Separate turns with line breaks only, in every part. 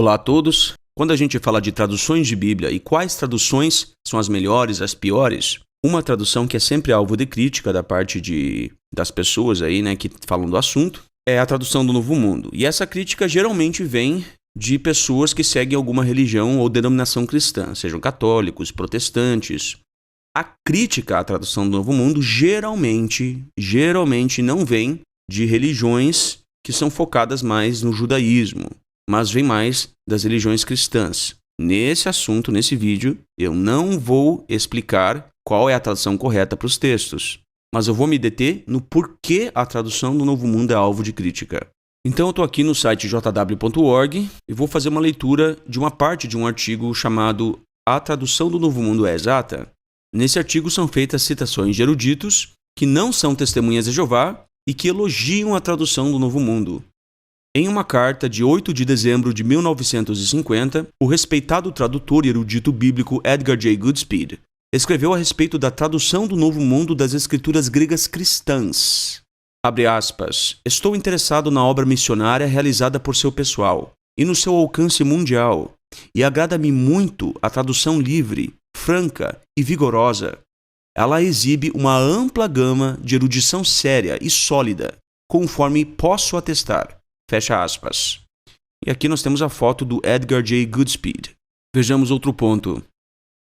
Olá a todos. Quando a gente fala de traduções de Bíblia e quais traduções são as melhores, as piores, uma tradução que é sempre alvo de crítica da parte das pessoas aí, né, que falam do assunto, é a tradução do Novo Mundo. E essa crítica geralmente vem de pessoas que seguem alguma religião ou denominação cristã, sejam católicos, protestantes. A crítica à tradução do Novo Mundo geralmente não vem de religiões que são focadas mais no judaísmo, mas vem mais das religiões cristãs. Nesse assunto, nesse vídeo, eu não vou explicar qual é a tradução correta para os textos, mas eu vou me deter no porquê a tradução do Novo Mundo é alvo de crítica. Então eu estou aqui no site jw.org e vou fazer uma leitura de uma parte de um artigo chamado A Tradução do Novo Mundo é Exata? Nesse artigo são feitas citações de eruditos que não são testemunhas de Jeová e que elogiam a tradução do Novo Mundo. Em uma carta de 8 de dezembro de 1950, o respeitado tradutor e erudito bíblico Edgar J. Goodspeed escreveu a respeito da tradução do Novo Mundo das escrituras gregas cristãs. Abre aspas. Estou interessado na obra missionária realizada por seu pessoal e no seu alcance mundial, e agrada-me muito a tradução livre, franca e vigorosa. Ela exibe uma ampla gama de erudição séria e sólida, conforme posso atestar. Fecha aspas. E aqui nós temos a foto do Edgar J. Goodspeed. Vejamos outro ponto.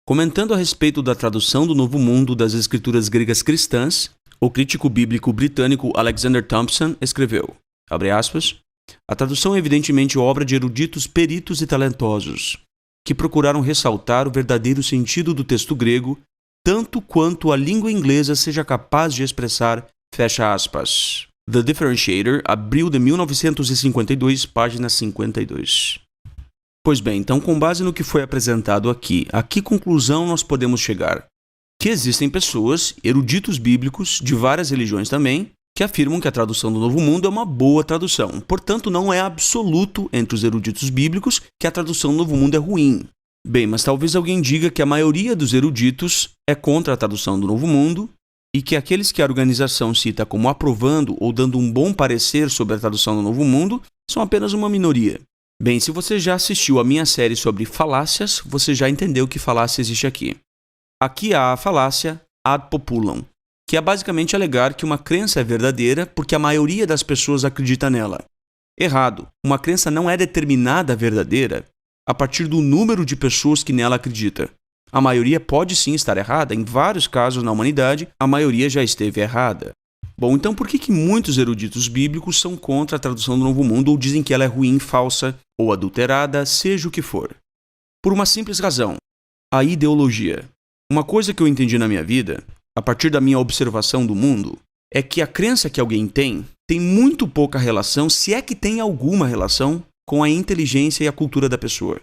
Comentando a respeito da tradução do Novo Mundo das escrituras gregas cristãs, o crítico bíblico britânico Alexander Thompson escreveu, abre aspas, a tradução é evidentemente obra de eruditos peritos e talentosos, que procuraram ressaltar o verdadeiro sentido do texto grego, tanto quanto a língua inglesa seja capaz de expressar, fecha aspas. The Differentiator, abril de 1952, página 52. Pois bem, então com base no que foi apresentado aqui, a que conclusão nós podemos chegar? Que existem pessoas, eruditos bíblicos, de várias religiões também, que afirmam que a tradução do Novo Mundo é uma boa tradução. Portanto, não é absoluto entre os eruditos bíblicos que a tradução do Novo Mundo é ruim. Bem, mas talvez alguém diga que a maioria dos eruditos é contra a tradução do Novo Mundo e que aqueles que a organização cita como aprovando ou dando um bom parecer sobre a tradução do Novo Mundo são apenas uma minoria. Bem, se você já assistiu a minha série sobre falácias, você já entendeu que falácia existe aqui. Aqui há a falácia ad populum, que é basicamente alegar que uma crença é verdadeira porque a maioria das pessoas acredita nela. Errado. Uma crença não é determinada verdadeira a partir do número de pessoas que nela acredita. A maioria pode sim estar errada, em vários casos na humanidade, a maioria já esteve errada. Bom, então por que muitos eruditos bíblicos são contra a tradução do Novo Mundo ou dizem que ela é ruim, falsa ou adulterada, seja o que for? Por uma simples razão, a ideologia. Uma coisa que eu entendi na minha vida, a partir da minha observação do mundo, é que a crença que alguém tem muito pouca relação, se é que tem alguma relação, com a inteligência e a cultura da pessoa.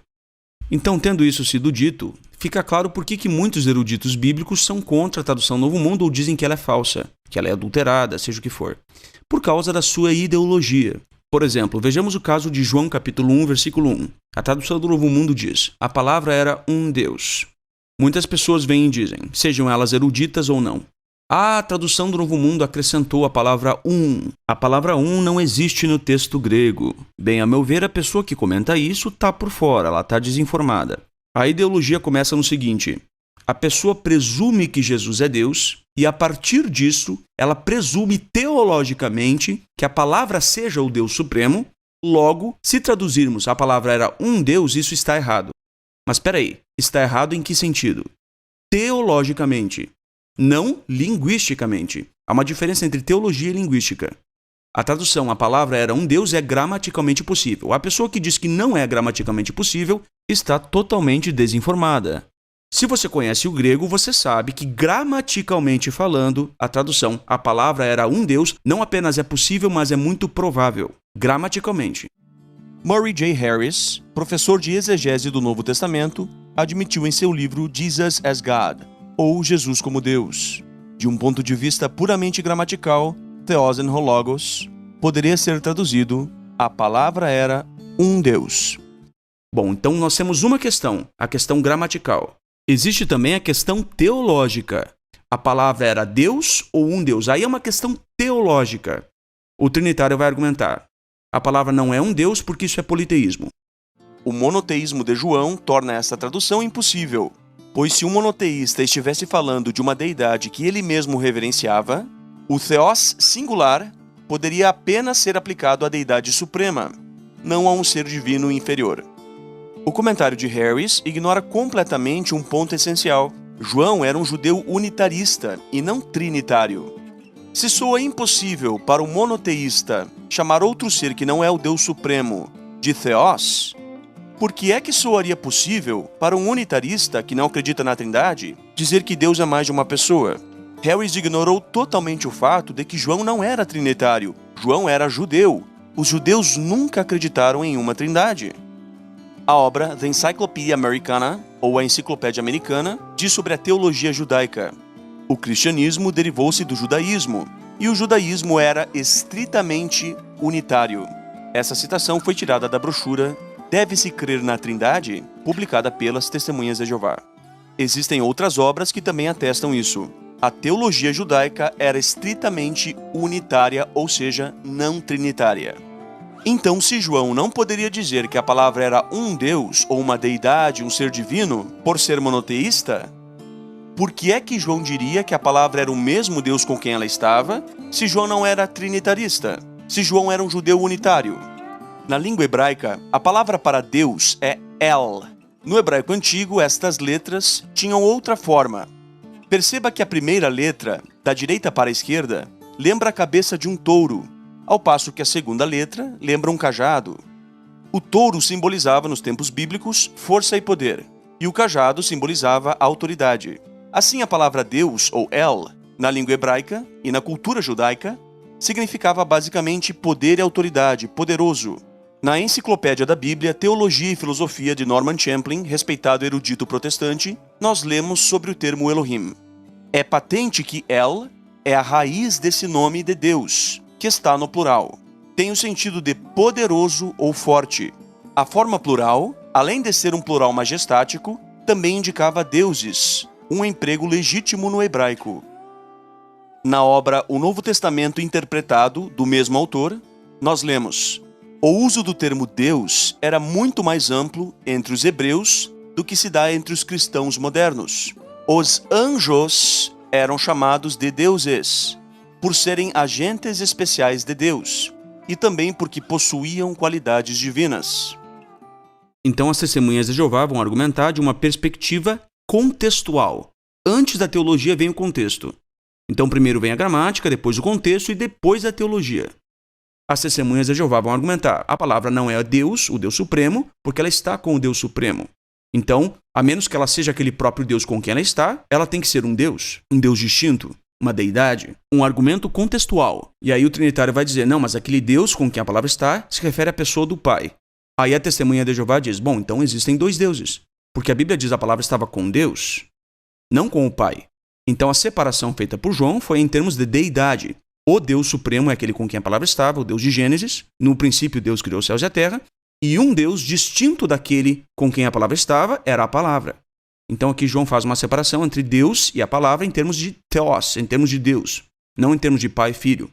Então, tendo isso sido dito, fica claro por que muitos eruditos bíblicos são contra a tradução do Novo Mundo ou dizem que ela é falsa, que ela é adulterada, seja o que for, por causa da sua ideologia. Por exemplo, vejamos o caso de João capítulo 1, versículo 1. A tradução do Novo Mundo diz, a palavra era um Deus. Muitas pessoas vêm e dizem, sejam elas eruditas ou não, a tradução do Novo Mundo acrescentou a palavra um. A palavra um não existe no texto grego. Bem, a meu ver, a pessoa que comenta isso está por fora, ela está desinformada. A ideologia começa no seguinte, a pessoa presume que Jesus é Deus e, a partir disso, ela presume teologicamente que a palavra seja o Deus Supremo, logo, se traduzirmos a palavra era um Deus, isso está errado. Mas espera aí, está errado em que sentido? Teologicamente, não linguisticamente. Há uma diferença entre teologia e linguística. A tradução, a palavra era um Deus, é gramaticalmente possível. A pessoa que diz que não é gramaticalmente possível está totalmente desinformada. Se você conhece o grego, você sabe que, gramaticalmente falando, a tradução, a palavra era um Deus, não apenas é possível, mas é muito provável. Gramaticalmente. Murray J. Harris, professor de exegese do Novo Testamento, admitiu em seu livro Jesus as God, ou Jesus como Deus. De um ponto de vista puramente gramatical, Theos en ho logos, poderia ser traduzido, a palavra era um Deus. Bom, então nós temos uma questão, a questão gramatical. Existe também a questão teológica. A palavra era Deus ou um Deus? Aí é uma questão teológica. O trinitário vai argumentar, a palavra não é um Deus porque isso é politeísmo.
O monoteísmo de João torna esta tradução impossível, pois se um monoteísta estivesse falando de uma deidade que ele mesmo reverenciava, o theos singular poderia apenas ser aplicado à deidade suprema, não a um ser divino inferior. O comentário de Harris ignora completamente um ponto essencial. João era um judeu unitarista e não trinitário. Se soa impossível para um monoteísta chamar outro ser que não é o Deus Supremo de theos, por que é que soaria possível para um unitarista que não acredita na Trindade dizer que Deus é mais de uma pessoa? Harris ignorou totalmente o fato de que João não era trinitário. João era judeu. Os judeus nunca acreditaram em uma trindade. A obra The Encyclopedia Americana, ou a Enciclopédia Americana, diz sobre a teologia judaica. O cristianismo derivou-se do judaísmo, e o judaísmo era estritamente unitário. Essa citação foi tirada da brochura Deve-se Crer na Trindade, publicada pelas Testemunhas de Jeová. Existem outras obras que também atestam isso. A teologia judaica era estritamente unitária, ou seja, não trinitária. Então, se João não poderia dizer que a palavra era um Deus, ou uma deidade, um ser divino, por ser monoteísta, por que é que João diria que a palavra era o mesmo Deus com quem ela estava, se João não era trinitarista, se João era um judeu unitário? Na língua hebraica, a palavra para Deus é El. No hebraico antigo, estas letras tinham outra forma. Perceba que a primeira letra, da direita para a esquerda, lembra a cabeça de um touro, ao passo que a segunda letra lembra um cajado. O touro simbolizava, nos tempos bíblicos, força e poder, e o cajado simbolizava a autoridade. Assim, a palavra Deus, ou El, na língua hebraica e na cultura judaica, significava basicamente poder e autoridade, poderoso. Na Enciclopédia da Bíblia, Teologia e Filosofia de Norman Champlin, respeitado erudito protestante, nós lemos sobre o termo Elohim. É patente que El é a raiz desse nome de Deus, que está no plural. Tem o sentido de poderoso ou forte. A forma plural, além de ser um plural majestático, também indicava deuses, um emprego legítimo no hebraico. Na obra O Novo Testamento Interpretado, do mesmo autor, nós lemos: o uso do termo Deus era muito mais amplo entre os hebreus do que se dá entre os cristãos modernos. Os anjos eram chamados de deuses, por serem agentes especiais de Deus, e também porque possuíam qualidades divinas.
Então as testemunhas de Jeová vão argumentar de uma perspectiva contextual. Antes da teologia vem o contexto. Então primeiro vem a gramática, depois o contexto e depois a teologia. As testemunhas de Jeová vão argumentar: a palavra não é Deus, o Deus Supremo, porque ela está com o Deus Supremo. Então, a menos que ela seja aquele próprio Deus com quem ela tem que ser um Deus distinto, uma deidade, um argumento contextual. E aí o trinitário vai dizer: não, mas aquele Deus com quem a palavra está se refere à pessoa do Pai. Aí a testemunha de Jeová diz: bom, então existem dois deuses, porque a Bíblia diz que a palavra estava com Deus, não com o Pai. Então a separação feita por João foi em termos de deidade. O Deus Supremo é aquele com quem a palavra estava, o Deus de Gênesis. No princípio, Deus criou os céus e a terra. E um Deus distinto daquele com quem a palavra estava era a palavra. Então aqui João faz uma separação entre Deus e a palavra em termos de theos, em termos de Deus, não em termos de pai e filho.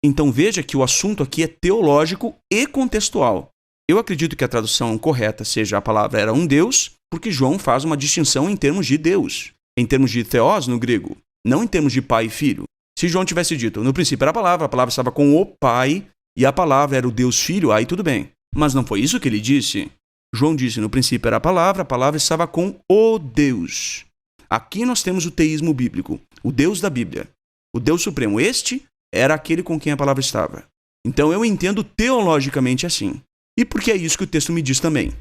Então veja que o assunto aqui é teológico e contextual. Eu acredito que a tradução correta seja a palavra era um Deus, porque João faz uma distinção em termos de Deus, em termos de theos no grego, não em termos de pai e filho. Se João tivesse dito, no princípio era a palavra estava com o Pai, e a palavra era o Deus Filho, aí tudo bem. Mas não foi isso que ele disse. João disse, no princípio era a palavra estava com o Deus. Aqui nós temos o teísmo bíblico, o Deus da Bíblia, o Deus Supremo. Este era aquele com quem a palavra estava. Então eu entendo teologicamente assim. E porque é isso que o texto me diz também.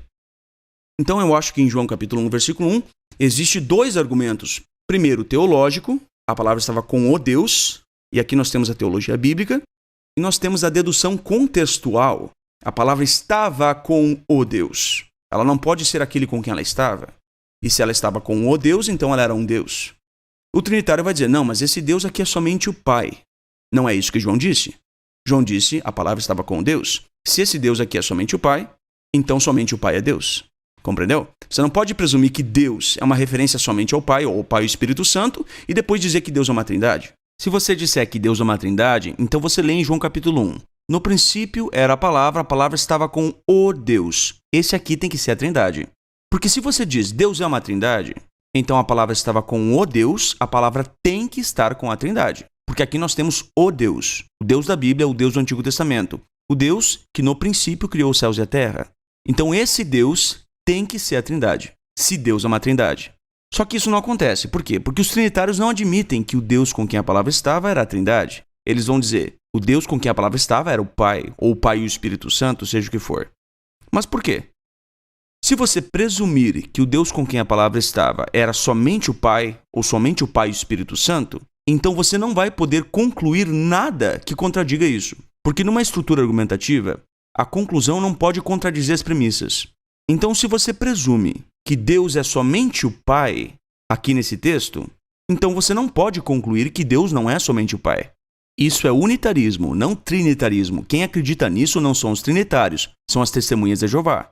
Então eu acho que em João capítulo 1, versículo 1, existe dois argumentos. Primeiro, teológico. A palavra estava com o Deus, e aqui nós temos a teologia bíblica, e nós temos a dedução contextual. A palavra estava com o Deus. Ela não pode ser aquele com quem ela estava. E se ela estava com o Deus, então ela era um Deus. O trinitário vai dizer, não, mas esse Deus aqui é somente o Pai. Não é isso que João disse. João disse, a palavra estava com o Deus. Se esse Deus aqui é somente o Pai, então somente o Pai é Deus. Compreendeu? Você não pode presumir que Deus é uma referência somente ao Pai, ou ao Pai e ao Espírito Santo, e depois dizer que Deus é uma trindade. Se você disser que Deus é uma trindade, então você lê em João capítulo 1. No princípio era a palavra estava com o Deus. Esse aqui tem que ser a Trindade. Porque se você diz Deus é uma Trindade, então a palavra estava com o Deus, a palavra tem que estar com a Trindade. Porque aqui nós temos o Deus da Bíblia, o Deus do Antigo Testamento. O Deus que no princípio criou os céus e a terra. Então esse Deus tem que ser a Trindade, se Deus é uma Trindade. Só que isso não acontece. Por quê? Porque os trinitários não admitem que o Deus com quem a palavra estava era a Trindade. Eles vão dizer, o Deus com quem a palavra estava era o Pai, ou o Pai e o Espírito Santo, seja o que for. Mas por quê? Se você presumir que o Deus com quem a palavra estava era somente o Pai, ou somente o Pai e o Espírito Santo, então você não vai poder concluir nada que contradiga isso. Porque numa estrutura argumentativa, a conclusão não pode contradizer as premissas. Então, se você presume que Deus é somente o Pai, aqui nesse texto, então você não pode concluir que Deus não é somente o Pai. Isso é unitarismo, não trinitarismo. Quem acredita nisso não são os trinitários, são as testemunhas de Jeová.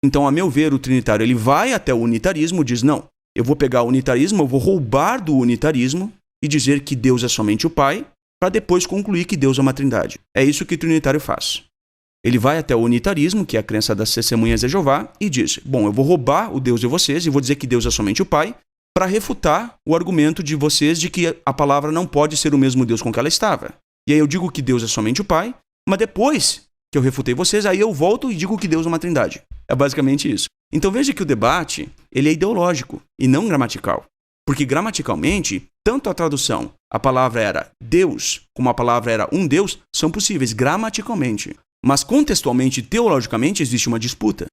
Então, a meu ver, o trinitário ele vai até o unitarismo e diz, não, eu vou pegar o unitarismo, eu vou roubar do unitarismo e dizer que Deus é somente o Pai, para depois concluir que Deus é uma Trindade. É isso que o trinitário faz. Ele vai até o unitarismo, que é a crença das testemunhas de Jeová, e diz, bom, eu vou roubar o Deus de vocês e vou dizer que Deus é somente o Pai, para refutar o argumento de vocês de que a palavra não pode ser o mesmo Deus com que ela estava. E aí eu digo que Deus é somente o Pai, mas depois que eu refutei vocês, aí eu volto e digo que Deus é uma Trindade. É basicamente isso. Então veja que o debate ele é ideológico e não gramatical. Porque gramaticalmente, tanto a tradução, a palavra era Deus, como a palavra era um Deus, são possíveis gramaticalmente. Mas contextualmente e teologicamente existe uma disputa.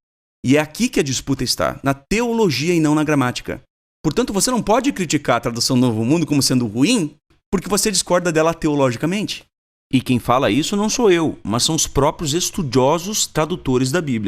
E é aqui que a disputa está, na teologia e não na gramática. Portanto, você não pode criticar a tradução do Novo Mundo como sendo ruim, porque você discorda dela teologicamente. E quem fala isso não sou eu, mas são os próprios estudiosos tradutores da Bíblia.